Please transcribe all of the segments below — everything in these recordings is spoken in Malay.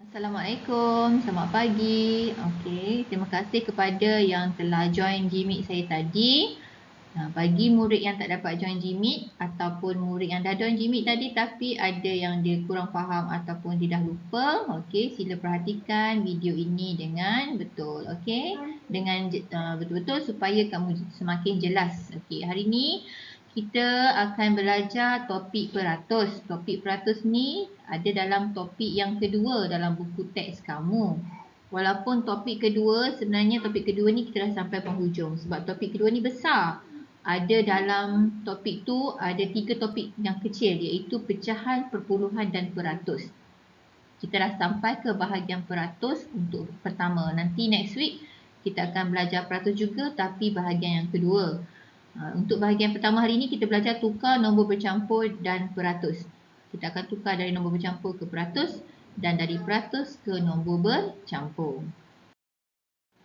Assalamualaikum, selamat pagi. Okey, terima kasih kepada yang telah join Gmeet saya tadi. Bagi murid yang tak dapat join Gmeet ataupun murid yang dah join Gmeet tadi tapi ada yang dia kurang faham ataupun dia dah lupa, okey, sila perhatikan video ini dengan betul, okey? Dengan betul-betul supaya kamu semakin jelas. Okey, hari ini kita akan belajar topik peratus. Topik peratus ni ada dalam topik yang kedua dalam buku teks kamu. Walaupun topik kedua, sebenarnya topik kedua ni kita dah sampai penghujung. Sebab topik kedua ni besar. Ada dalam topik tu ada 3 topik yang kecil, iaitu pecahan, perpuluhan dan peratus. Kita dah sampai ke bahagian peratus untuk pertama. Nanti next week kita akan belajar peratus juga tapi bahagian yang kedua. Untuk bahagian pertama hari ini kita belajar tukar nombor bercampur dan peratus. Kita akan tukar dari nombor bercampur ke peratus dan dari peratus ke nombor bercampur.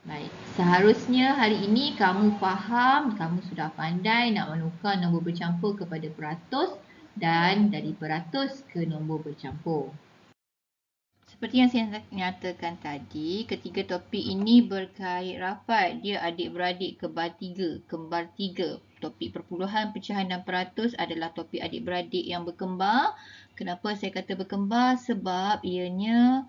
Baik, seharusnya hari ini kamu faham, kamu sudah pandai nak menukar nombor bercampur kepada peratus dan dari peratus ke nombor bercampur. Seperti yang saya nyatakan tadi, ketiga topik ini berkait rapat. Dia adik-beradik kembar tiga. Topik perpuluhan, pecahan dan peratus adalah topik adik-beradik yang berkembar. Kenapa saya kata berkembar? Sebab ianya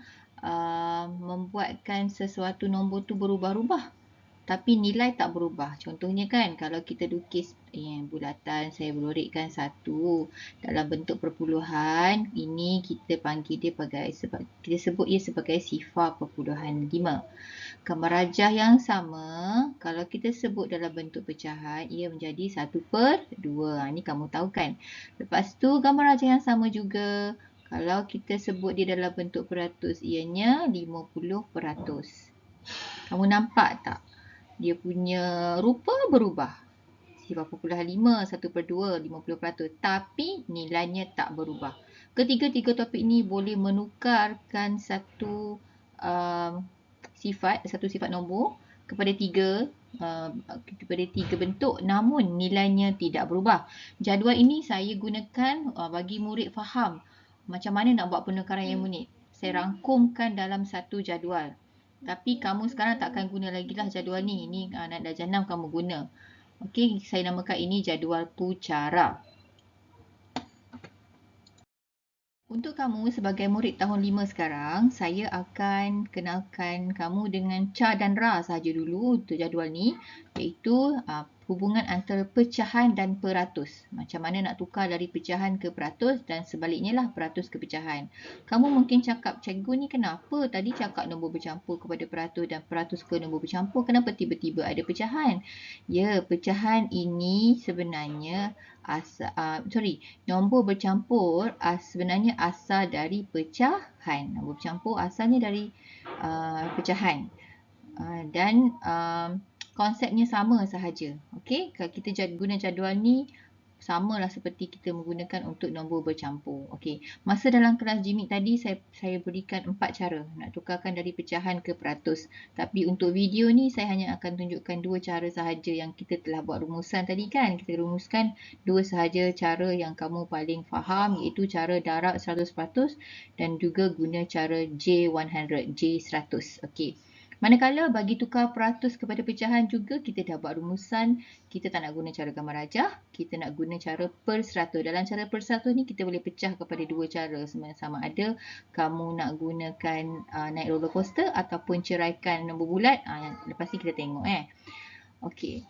membuatkan sesuatu nombor tu berubah-ubah. Tapi nilai tak berubah. Contohnya kan, kalau kita lukis bulatan, saya berlorikkan satu dalam bentuk perpuluhan, ini kita panggil dia kita sebut ia sebagai sifar perpuluhan 5. Gambar rajah yang sama, kalau kita sebut dalam bentuk pecahan, ia menjadi 1/2. Ini kamu tahu kan. Lepas tu, gambar rajah yang sama juga, kalau kita sebut dia dalam bentuk peratus, ianya 50%. Kamu nampak tak? Dia punya rupa berubah. Sifar perpuluhan 5, 1/2, 50%. Tapi nilainya tak berubah. Ketiga-tiga topik ni boleh menukarkan satu sifat nombor kepada tiga bentuk, namun nilainya tidak berubah. Jadual ini saya gunakan bagi murid faham macam mana nak buat penukaran yang unik. Saya rangkumkan dalam satu jadual. Tapi kamu sekarang tak akan guna lagi lah jadual ni. Ini anak darjah 6 kamu guna. Okey, saya namakan ini jadual pucara. Untuk kamu sebagai murid tahun 5 sekarang, saya akan kenalkan kamu dengan Ca dan Ra sahaja dulu untuk jadual ni, iaitu hubungan antara pecahan dan peratus. Macam mana nak tukar dari pecahan ke peratus dan sebaliknya lah, peratus ke pecahan. Kamu mungkin cakap, cikgu ni kenapa tadi cakap nombor bercampur kepada peratus dan peratus ke nombor bercampur, kenapa tiba-tiba ada pecahan? Ya, pecahan ini sebenarnya nombor bercampur sebenarnya asal dari pecahan. Nombor bercampur asalnya dari pecahan. Dan konsepnya sama sahaja. Okey, kalau kita guna jadual ni samalah seperti kita menggunakan untuk nombor bercampur. Okey, masa dalam kelas Gmeet tadi saya berikan 4 cara nak tukarkan dari pecahan ke peratus. Tapi untuk video ni saya hanya akan tunjukkan 2 cara sahaja yang kita telah buat rumusan tadi kan. Kita rumuskan 2 sahaja cara yang kamu paling faham, iaitu cara darab 100% dan juga guna cara J100, J100. Okey. Manakala bagi tukar peratus kepada pecahan juga kita dah buat rumusan, kita tak nak guna cara gambar rajah, kita nak guna cara per 100. Dalam cara per 100 ni kita boleh pecah kepada 2 cara, sama ada kamu nak gunakan naik roller coaster ataupun ceraikan nombor bulat. Lepas ni kita tengok Okey.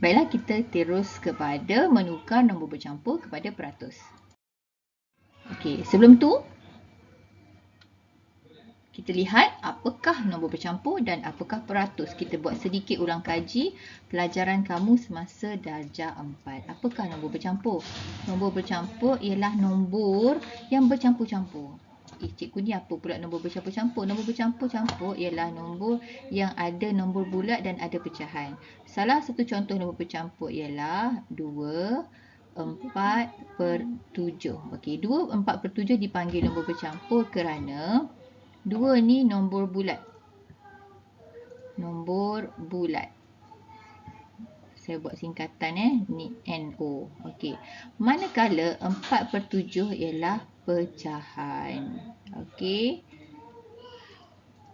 Baiklah, kita terus kepada menukar nombor bercampur kepada peratus. Okey, sebelum tu kita lihat apakah nombor bercampur dan apakah peratus. Kita buat sedikit ulang kaji pelajaran kamu semasa darjah 4. Apakah nombor bercampur? Nombor bercampur ialah nombor yang bercampur-campur. Cikgu ni apa pula nombor bercampur-campur? Nombor bercampur-campur ialah nombor yang ada nombor bulat dan ada pecahan. Salah satu contoh nombor bercampur ialah 2, 4/7. Okey, 2, 4/7 dipanggil nombor bercampur kerana 2 ni nombor bulat. Nombor bulat. Saya buat singkatan ni NO. Okey. Manakala 4/7 ialah pecahan. Okey.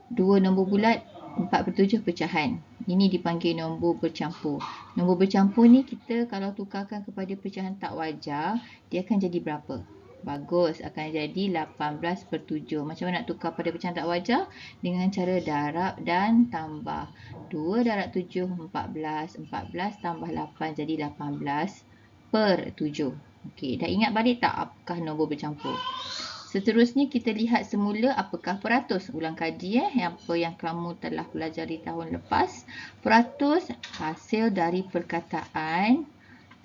Dua nombor bulat 4/7 pecahan. Ini dipanggil nombor bercampur. Nombor bercampur ni kita kalau tukarkan kepada pecahan tak wajar, dia akan jadi berapa? Bagus, akan jadi 18/7. Macam mana nak tukar pada pecahan tak wajar? Dengan cara darab dan tambah. 2 darab 7, 14. 14 tambah 8 jadi 18/7. Okey, dah ingat balik tak apakah nombor bercampur? Seterusnya kita lihat semula apakah peratus. Ulang kaji apa yang kamu telah pelajari tahun lepas. Peratus hasil dari perkataan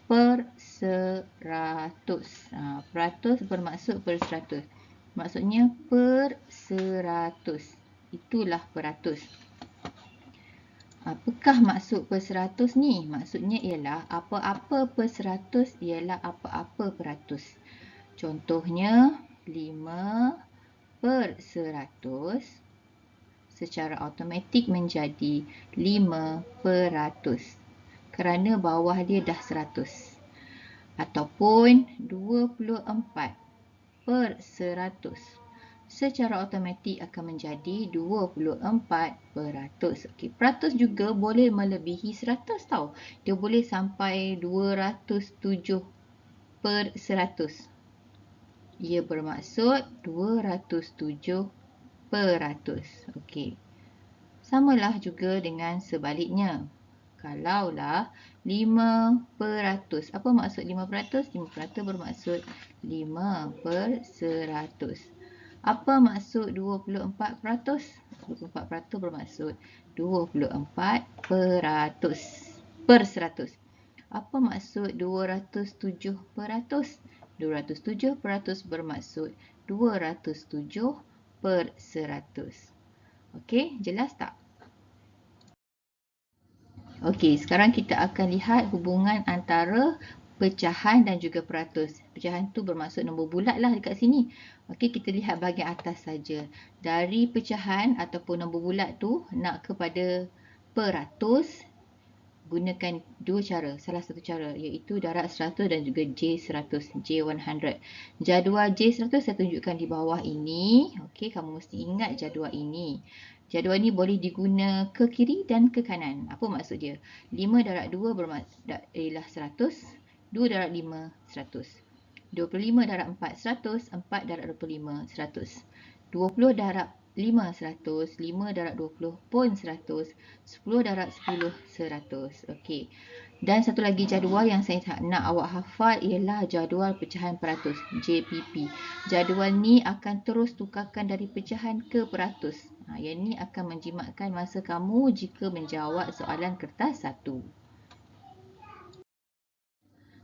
per seratus. Peratus bermaksud per seratus. Maksudnya per seratus. Itulah peratus. Apakah maksud per seratus ni? Maksudnya ialah apa-apa per seratus ialah apa-apa peratus. Contohnya 5/100 secara automatik menjadi 5% kerana bawah dia dah 100. Ataupun 24/100 secara automatik akan menjadi 24%. Okey, peratus juga boleh melebihi 100 tau. Dia boleh sampai 207/100. Ia bermaksud 207%. Okey. Samalah juga dengan sebaliknya. Kalaulah 5%. Apa maksud 5%? 5% bermaksud 5/100. Apa maksud 24%? 24% bermaksud 24% per 100. Apa maksud 207%? 207% bermaksud 207/100. Okey, jelas tak? Okey, sekarang kita akan lihat hubungan antara pecahan dan juga peratus. Pecahan tu bermaksud nombor bulat lah dekat sini. Okey, kita lihat bahagian atas saja. Dari pecahan ataupun nombor bulat tu nak kepada peratus, gunakan dua cara. Salah satu cara iaitu darab 100 dan juga J100, J100. Jadual J100 saya tunjukkan di bawah ini. Okey, kamu mesti ingat jadual ini. Jadual ini boleh diguna ke kiri dan ke kanan. Apa maksud dia? 5 darab 2 ialah 100. 2 darab 5, 100. 25 darab 4, 100. 4 darab 25, 100. 20 darab 5, 100. 5 darab 20 pun 100. 10 darab 10, 100. Okey. Dan satu lagi jadual yang saya nak awak hafal ialah jadual pecahan peratus, JPP. Jadual ni akan terus tukarkan dari pecahan ke peratus. Yang ni akan menjimatkan masa kamu jika menjawab soalan kertas 1.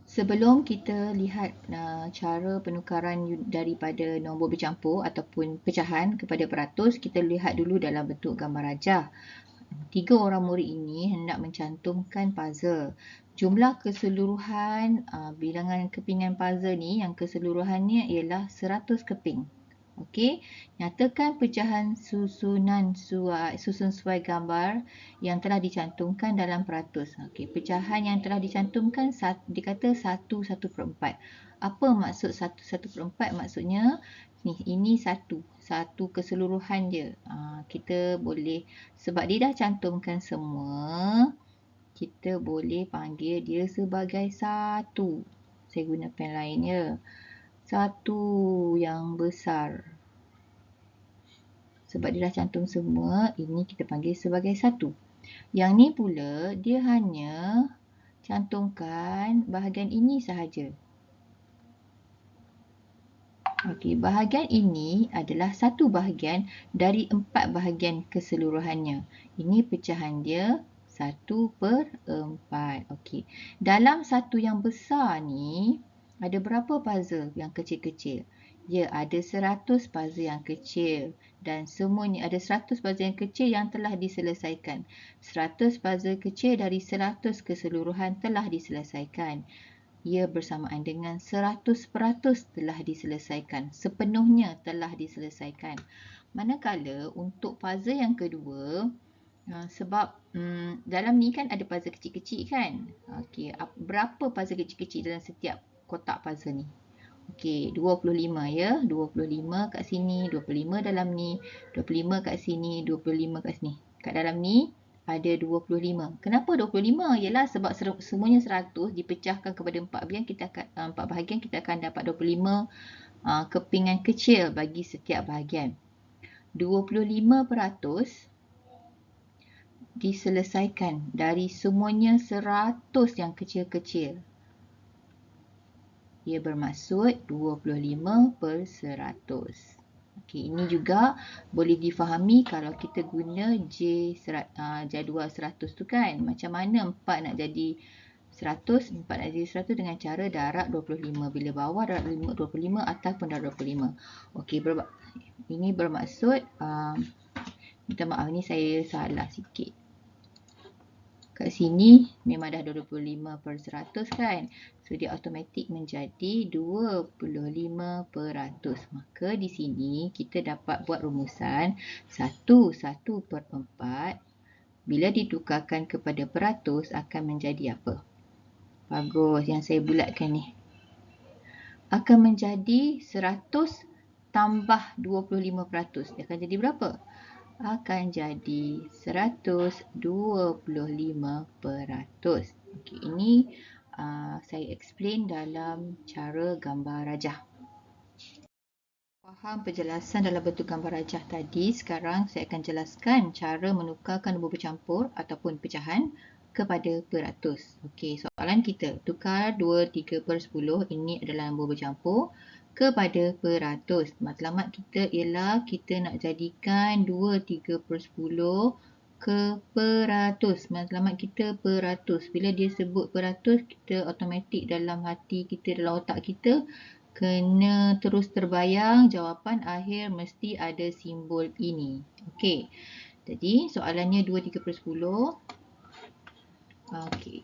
Sebelum kita lihat cara penukaran daripada nombor bercampur ataupun pecahan kepada peratus, kita lihat dulu dalam bentuk gambar rajah. 3 orang murid ini hendak mencantumkan puzzle. Jumlah keseluruhan bilangan kepingan puzzle ni yang keseluruhannya ialah 100 keping. Okey, nyatakan pecahan susun suai gambar yang telah dicantumkan dalam peratus. Okey, pecahan yang telah dicantumkan dikata 1/1/4. Apa maksud 1/1/4? Maksudnya ini satu keseluruhan dia. Kita boleh, sebab dia dah cantumkan semua, kita boleh panggil dia sebagai satu. Saya guna pen lain ya. Satu yang besar. Sebab dia dah cantum semua, ini kita panggil sebagai satu. Yang ni pula, dia hanya cantumkan bahagian ini sahaja. Okey, bahagian ini adalah satu bahagian dari 4 bahagian keseluruhannya. Ini pecahan dia 1/4. Okey. Dalam satu yang besar ni, ada berapa puzzle yang kecil-kecil? Ya, ada 100 puzzle yang kecil. Dan semuanya ada 100 puzzle yang kecil yang telah diselesaikan. 100 puzzle kecil dari 100 keseluruhan telah diselesaikan. Ia bersamaan dengan 100% telah diselesaikan. Sepenuhnya telah diselesaikan. Manakala untuk puzzle yang kedua, Sebab dalam ni kan ada puzzle kecil-kecil kan. Okey, berapa puzzle kecil-kecil dalam setiap kotak puzzle ni? Okey, 25 ya. 25 kat sini, 25 dalam ni, 25 kat sini, 25 kat sini. Kat dalam ni ada 25. Kenapa 25? Ialah sebab semuanya 100 dipecahkan kepada 4 bahagian, kita akan dapat 25 kepingan kecil bagi setiap bahagian. 25% diselesaikan dari semuanya 100 yang kecil-kecil. Ia bermaksud 25/100. Okey, ini juga boleh difahami kalau kita guna jadual 100 tu kan. Macam mana 4 nak jadi 100, 4 nak jadi 100 dengan cara darab 25. Bila bawah darab 25, atas pun darab 25. Okey, ini bermaksud, minta maaf ni saya salah sikit. Kat sini memang dah 25/100 kan. So dia automatik menjadi 25%. Maka di sini kita dapat buat rumusan 1/4 bila ditukarkan kepada peratus akan menjadi apa? Bagus, yang saya bulatkan ni. Akan menjadi 100 tambah 25%. Dia akan jadi berapa? Akan jadi 125%. Okey, ini saya explain dalam cara gambar rajah. Faham penjelasan dalam bentuk gambar rajah tadi, sekarang saya akan jelaskan cara menukarkan nombor bercampur ataupun pecahan kepada peratus. Okey, soalan kita, tukar 23/10, ini adalah nombor bercampur, kepada peratus. Matlamat kita ialah kita nak jadikan 23/10 ke peratus. Matlamat kita peratus. Bila dia sebut peratus, kita automatik dalam hati kita, dalam otak kita, kena terus terbayang jawapan akhir mesti ada simbol ini. Okey. Jadi soalannya 23/10. Okey.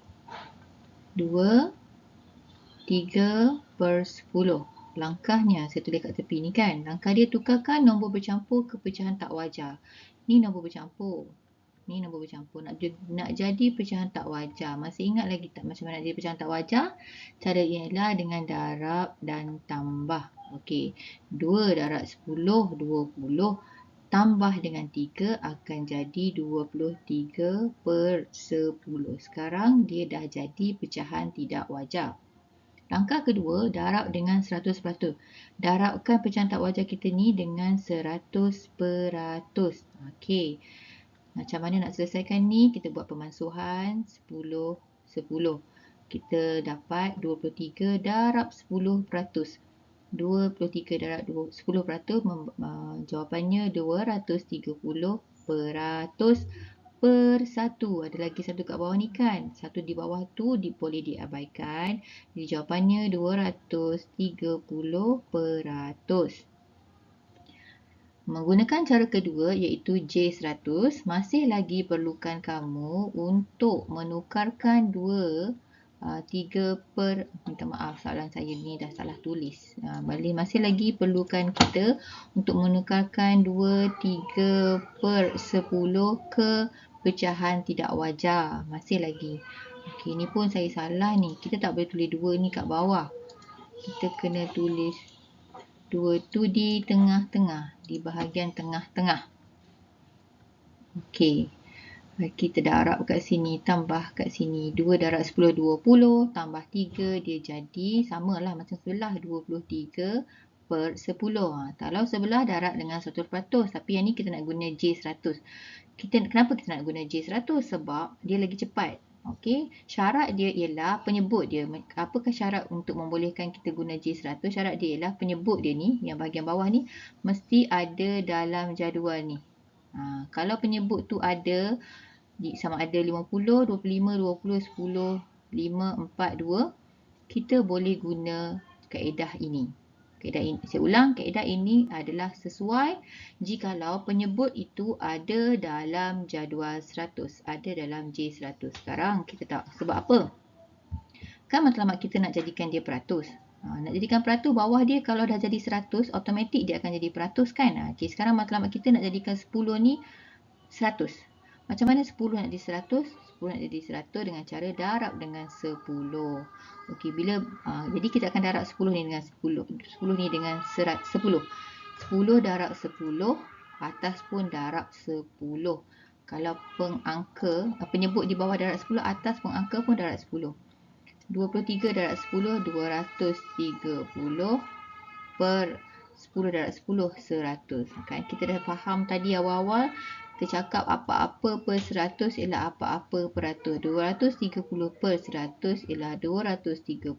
23/10. Langkahnya saya tulis kat tepi ni kan. Langkah dia, tukarkan nombor bercampur ke pecahan tak wajar. Ni nombor bercampur. Ni nombor bercampur. Nak jadi pecahan tak wajar. Masih ingat lagi tak macam mana nak jadi pecahan tak wajar? Cara ialah dengan darab dan tambah. Okey. 2 darab 10, 20. Tambah dengan 3 akan jadi 23/10. Sekarang dia dah jadi pecahan tidak wajar. Langkah kedua, darab dengan 100%. Darabkan pecahan tak wajar kita ni dengan 100%. Okey. Macam mana nak selesaikan ni? Kita buat pemansuhan 10, 10. Kita dapat 23 darab 10%. 23 darab 10%, jawapannya 230% per 1. Ada lagi satu kat bawah ni kan. Satu di bawah tu boleh diabaikan. Jadi jawapannya 230%. Menggunakan cara kedua iaitu J100, masih lagi perlukan kamu untuk menukarkan 3/, minta maaf soalan saya ni dah salah tulis. Masih lagi perlukan kita untuk menukarkan 3/10 ke pecahan tidak wajar. Masih lagi. Okey, ni pun saya salah ni. Kita tak boleh tulis 2 ni kat bawah. Kita kena tulis 2 tu di tengah-tengah, di bahagian tengah-tengah. Okey. Kita darab kat sini, tambah kat sini. 2 darab 10, 20. Tambah 3, dia jadi samalah macam sebelah, 23/10. Kalau sebelah darab dengan 100%. Tapi yang ni kita nak guna J100. Kenapa kita nak guna J100? Sebab dia lagi cepat. Okey, syarat dia ialah penyebut dia. Apakah syarat untuk membolehkan kita guna J100? Syarat dia ialah penyebut dia ni, yang bahagian bawah ni, mesti ada dalam jadual ni. Kalau penyebut tu ada, sama ada 50, 25, 20, 10, 5, 4, 2, kita boleh guna kaedah ini. Saya ulang, kaedah ini adalah sesuai jikalau penyebut itu ada dalam jadual 100, ada dalam J100. Sekarang kita tahu sebab apa? Kan matlamat kita nak jadikan dia peratus. Nak jadikan peratus, bawah dia kalau dah jadi 100, automatik dia akan jadi peratus kan? Okey, sekarang matlamat kita nak jadikan 10 ni 100. Macam mana 10 nak jadi 100? 10 nak jadi 100 dengan cara darab dengan 10. Okey, jadi kita akan darab 10 ni dengan 10. 10 ni dengan 10. 10 darab 10, atas pun darab 10. Kalau penyebut di bawah darab 10, atas pengangka pun darab 10. 23 darab 10, 230 per 10 darab 10, 100. Kan? Kita dah faham tadi awal-awal, kita cakap apa-apa per 100 ialah apa-apa per 100. 230 per 100 ialah 230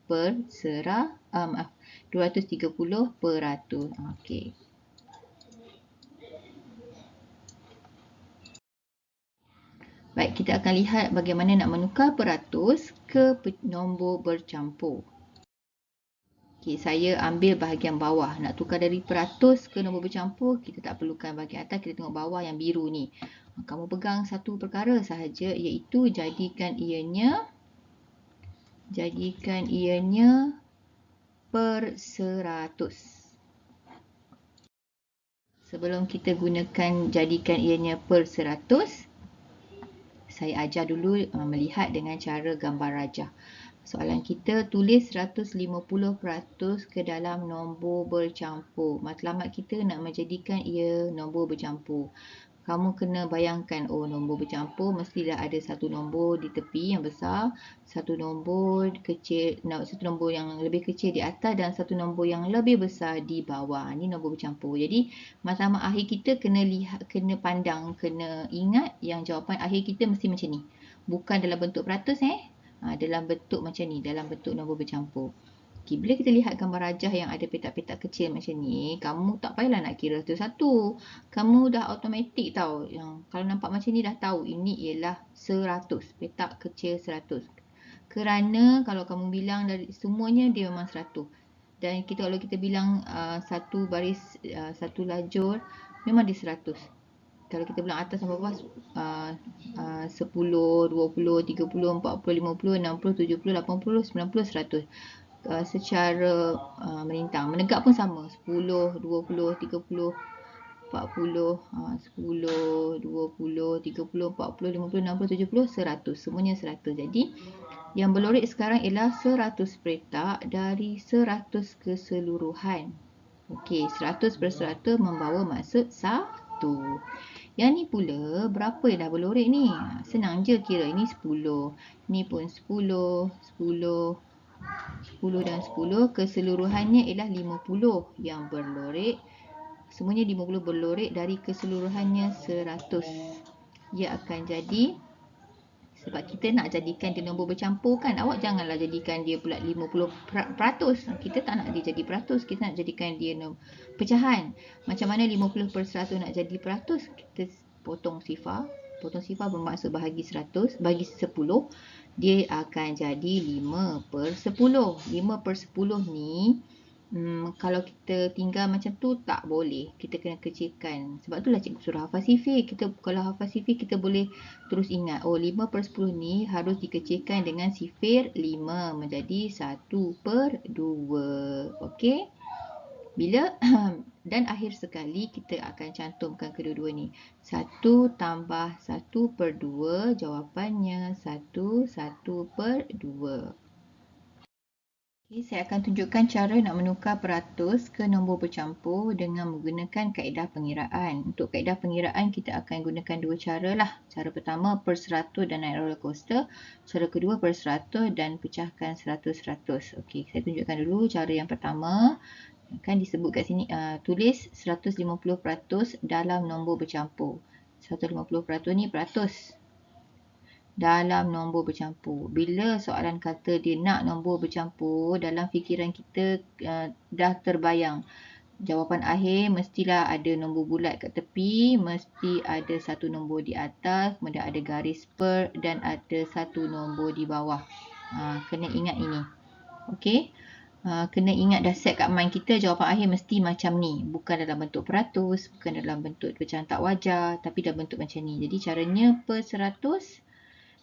per 230 per 100. Okey. Baik, kita akan lihat bagaimana nak menukar peratus ke nombor bercampur. Okay, saya ambil bahagian bawah. Nak tukar dari peratus ke nombor bercampur, kita tak perlukan bahagian atas. Kita tengok bawah yang biru ni. Kamu pegang satu perkara sahaja, iaitu jadikan ianya per 100. Sebelum kita jadikan ianya per 100, saya ajar dulu melihat dengan cara gambar rajah. Soalan kita, tulis 150% ke dalam nombor bercampur. Matlamat kita nak menjadikan ia nombor bercampur. Kamu kena bayangkan, nombor bercampur mestilah ada satu nombor di tepi yang besar, satu nombor yang lebih kecil di atas dan satu nombor yang lebih besar di bawah. Ini nombor bercampur. Jadi, matlamat akhir kita kena ingat yang jawapan akhir kita mesti macam ni. Bukan dalam bentuk peratus dalam bentuk macam ni, dalam bentuk nombor bercampur. Okay, bila kita lihat gambar rajah yang ada petak-petak kecil macam ni, kamu tak payahlah nak kira satu-satu. Kamu dah automatik tahu. Kalau nampak macam ni dah tahu ini ialah 100, petak kecil 100. Kerana kalau kamu bilang dari semuanya dia memang 100. Dan kalau kita bilang satu baris, satu lajur, memang dia 100. Kalau kita bilang atas sampai bawah 10, 20, 30, 40, 50, 60, 70, 80, 90, 100. Secara melintang. Menegak pun sama. 10, 20, 30, 40, 10, 20, 30, 40, 50, 60, 70, 100. Semuanya 100. Jadi, yang berlorek sekarang ialah 100 petak dari 100 keseluruhan. Okey, 100 per 100 membawa maksud 1. Yang ni pula, berapa yang dah berlorek ni? Senang je kira. Ini 10. Ni pun 10, 10, 10 dan 10. Keseluruhannya ialah 50 yang berlorek. Semuanya 50 berlorek dari keseluruhannya 100. Ia akan jadi, sebab kita nak jadikan dia nombor bercampur kan. Awak janganlah jadikan dia pula 50%. Kita tak nak dia jadi peratus. Kita nak jadikan dia pecahan. Macam mana 50 per 100 nak jadi peratus? Kita potong sifar. Potong sifar bermaksud bahagi 100. Bagi 10. Dia akan jadi 5 per 10. 5 per 10 ni, kalau kita tinggal macam tu tak boleh. Kita kena kecilkan. Sebab itulah cikgu suruh hafal sifir. Kalau hafal sifir kita boleh terus ingat. 5 per 10 ni harus dikecilkan dengan sifir 5 menjadi 1 per 2. Okey? Bila dan akhir sekali kita akan cantumkan kedua-dua ni. 1 tambah 1 per 2 jawapannya 1 per 2. Okay, saya akan tunjukkan cara nak menukar peratus ke nombor bercampur dengan menggunakan kaedah pengiraan. Untuk kaedah pengiraan kita akan gunakan dua cara lah. Cara pertama per 100 dan naik roller coaster. Cara kedua per 100 dan pecahkan 100-100. Okey, saya tunjukkan dulu cara yang pertama. Kan disebut kat sini, tulis 150% dalam nombor bercampur. 150% ni peratus dalam nombor bercampur. Bila soalan kata dia nak nombor bercampur, dalam fikiran kita dah terbayang. Jawapan akhir mestilah ada nombor bulat kat tepi, mesti ada satu nombor di atas, kemudian ada garis per dan ada satu nombor di bawah. Kena ingat ini. Okey? Kena ingat dah set kat mind kita jawapan akhir mesti macam ni. Bukan dalam bentuk peratus, bukan dalam bentuk pecahan tak wajar, tapi dalam bentuk macam ni. Jadi caranya per 100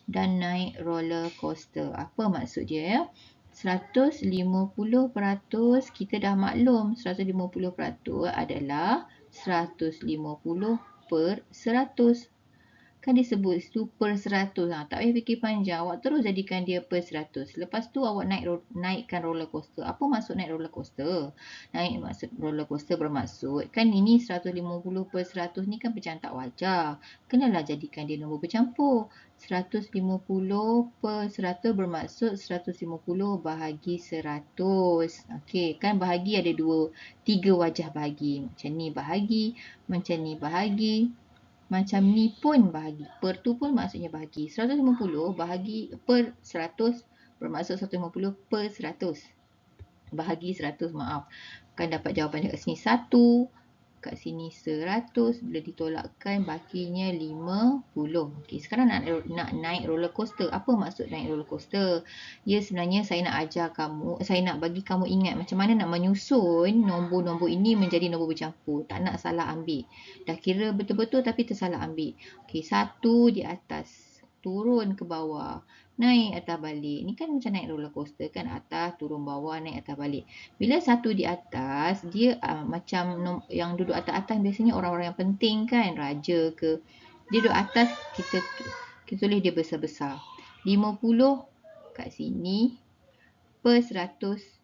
dan naik roller coaster. Apa maksud dia ya? 150% kita dah maklum 150% adalah 150 per 100. Kan disebut situ per 100. Tak payah fikir panjang. Awak terus jadikan dia per 100. Lepas tu awak naikkan roller coaster. Apa maksud naik roller coaster? Naik maksud roller coaster bermaksud. Kan ini 150 per 100 ni kan pecahan tak wajar. Kenalah jadikan dia nombor bercampur. 150 per 100 bermaksud 150 bahagi 100. Okey, kan bahagi ada tiga wajah bahagi. Macam ni bahagi, macam ni bahagi. Macam ni pun bahagi. Per tu pun maksudnya bahagi. 150 bahagi per 100 bermaksud 150 per 100. Bahagi 100, maaf. Kan dapat jawapan dekat sini 1. Kat sini 100. Bila ditolakkan bakinya 50. Okey, sekarang nak naik roller coaster. Apa maksud naik roller coaster? Ya, sebenarnya saya nak ajar kamu, saya nak bagi kamu ingat macam mana nak menyusun nombor-nombor ini menjadi nombor bercampur. Tak nak salah ambil. Dah kira betul-betul tapi tersalah ambil. Okey, 1 di atas, turun ke bawah, naik atas balik. Ni kan macam naik roller coaster kan, atas turun bawah, naik atas balik. Bila 1 di atas, dia macam yang duduk atas-atas biasanya orang-orang yang penting kan, raja ke. Dia duduk atas, kita tulis dia besar-besar. 50 kat sini per 100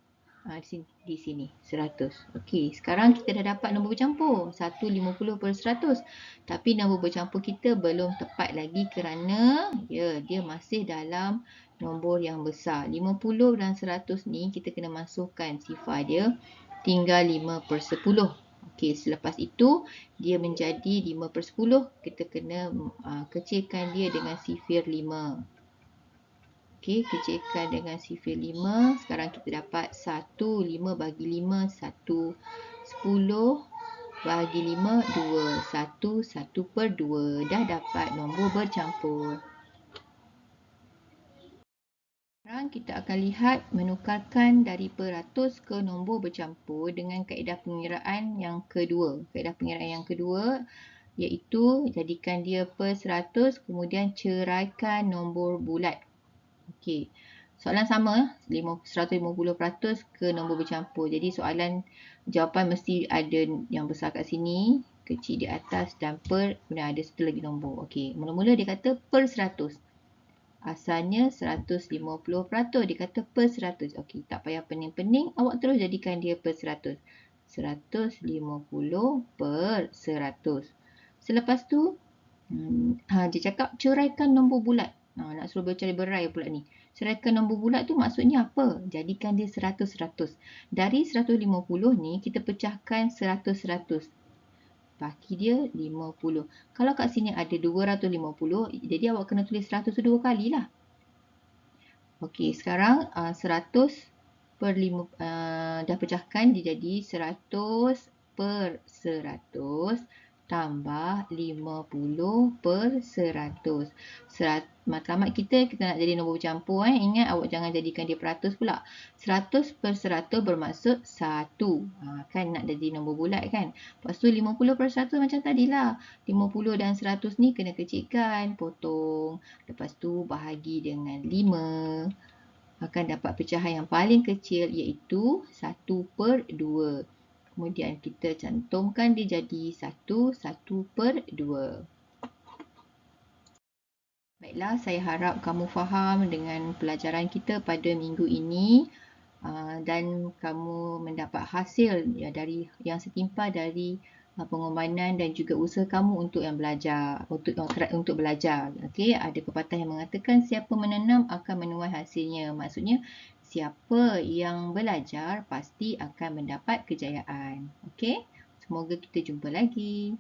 di sini 100. Okey, sekarang kita dah dapat nombor bercampur 150 per 100. Tapi nombor bercampur kita belum tepat lagi kerana dia masih dalam nombor yang besar. 50 dan 100 ni kita kena masukkan sifar dia tinggal 5 per 10. Okey, selepas itu dia menjadi 5 per 10. Kita kena kecilkan dia dengan sifir 5. Okey, kecilkan dengan sifir 5. Sekarang kita dapat 1, 5 bagi 5, 1, 10 bagi 5, 2. 1, 1 per 2. Dah dapat nombor bercampur. Sekarang kita akan lihat menukarkan dari peratus ke nombor bercampur dengan kaedah pengiraan yang kedua. Kaedah pengiraan yang kedua iaitu jadikan dia per 100, kemudian ceraikan nombor bulat. Okey, soalan sama 150% ke nombor bercampur. Jadi soalan jawapan mesti ada yang besar kat sini, kecil di atas dan per, kemudian ada satu lagi nombor. Okey, mula-mula dia kata per 100. Asalnya 150%, dia kata per 100. Okey, tak payah pening-pening, awak terus jadikan dia per 100. 150 per 100. Selepas tu dia cakap ceraikan nombor bulat. Nak suruh bercerai berai pula ni. Ceraikan nombor bulat tu maksudnya apa? Jadikan dia 100-100. Dari 150 ni kita pecahkan 100-100. Baki dia 50. Kalau kat sini ada 250, jadi awak kena tulis 100 tu 2 kali lah. Okey, sekarang 100 per 5, dah pecahkan dia jadi 100 per 100 tambah 50 per 100. Matlamat kita nak jadi nombor bercampur. Ingat awak jangan jadikan dia peratus pula. 100 per 100 bermaksud 1. Kan nak jadi nombor bulat kan. Lepas tu 50 per 100 macam tadilah. 50 dan 100 ni kena kecilkan, potong. Lepas tu bahagi dengan 5. Akan dapat pecahan yang paling kecil iaitu 1 per 2. Kemudian kita cantumkan dia jadi 1 per 2. Baiklah, saya harap kamu faham dengan pelajaran kita pada minggu ini dan kamu mendapat hasil dari yang setimpal dari pengorbanan dan juga usaha kamu untuk belajar. Okey, ada pepatah yang mengatakan siapa menanam akan menuai hasilnya. Maksudnya siapa yang belajar pasti akan mendapat kejayaan. Okey, semoga kita jumpa lagi.